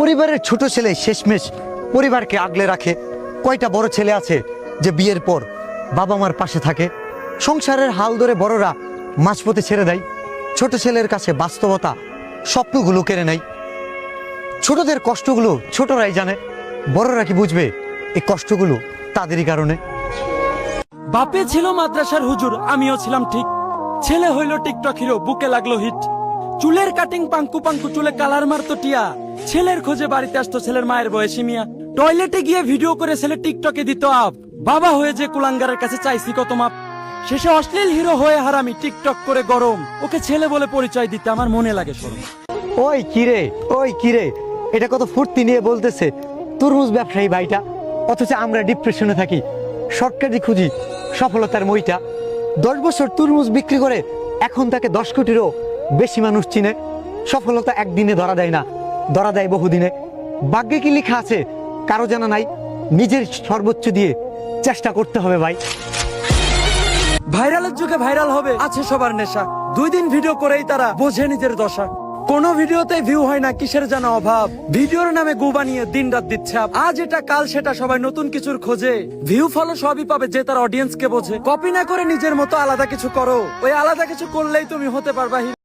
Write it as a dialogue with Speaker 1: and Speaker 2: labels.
Speaker 1: পরিবারের ছোট ছেলে শেষমেশ পরিবারকে আগলে রাখে। কয়টা বড় ছেলে আছে যে বিয়ের পর বাবা মার পাশে থাকে? সংসারের হাল ধরে বড়রা মাঝপথে ছেড়ে দেয়। ছোট ছেলের কাছে বাস্তবতা স্বপ্নগুলো কেড়ে নেয়। ছোটদের কষ্টগুলো ছোটরাই জানে, বড়রা কি বুঝবে এই কষ্টগুলো তাদেরই কারণে।
Speaker 2: বাপে ছিল মাদ্রাসার হুজুর, আমিও ছিলাম ঠিক। ছেলে হইল টিকটক হিরো, বুকে লাগলো হিট। চুলের কাটিং পাঙ্কু পাঙ্কু, চুলে কালার মারতো টিয়া। ছেলের খোঁজে বাড়িতে আসতো ছেলের মায়ের বয়সী মিয়া। টয়লেটে গিয়ে ভিডিও করে ছেলে টিকটকে দিত আপ। বাবা হয়ে যে কুলাঙ্গারের কাছে চাইছি কত মাপ। শেষে অশ্লীল হিরো হয়ে হারামি, টিকটক করে গরম। ওকে ছেলে বলে পরিচয় দিতে আমার মনে লাগে শরম।
Speaker 1: ওই কিরে, এটা কত ফুর্তি নিয়ে বলতেছে তরমুজ ব্যবসায়ী ভাইটা, অথচ আমরা ডিপ্রেশনে থাকি, শর্টকাটই খুঁজি সফলতার মইটা। 10 বছর তরমুজ বিক্রি করে এখন তাকে 10 কোটিরও বেশি মানুষ চিনে। সফলতা একদিনে ধরা দেয় না, ধরা দেয় বহুদিনে। ভাগ্যে কি লেখা আছে কারো জানা নাই, নিজের সর্বোচ্চ দিয়ে চেষ্টা করতে হবে ভাই।
Speaker 2: ভাইরালের যুগে ভাইরাল হবে আছে সবার নেশা। 2 দিন ভিডিও করেই তারা বোঝে নিজের দশা। কোন ভিডিওতে ভিউ হয় না, কিসের জানা অভাব। ভিডিওর নামে গু বানিয়ে দিন রাত দিচ্ছে আপ। আজ এটা কাল সেটা, সবাই নতুন কিছুর খোঁজে। ভিউ ফলো সবই পাবে যে তার অডিয়েন্স কে বোঝে। কপি না করে নিজের মতো আলাদা কিছু করো, ওই আলাদা কিছু করলেই তুমি হতে পারবা হিরো।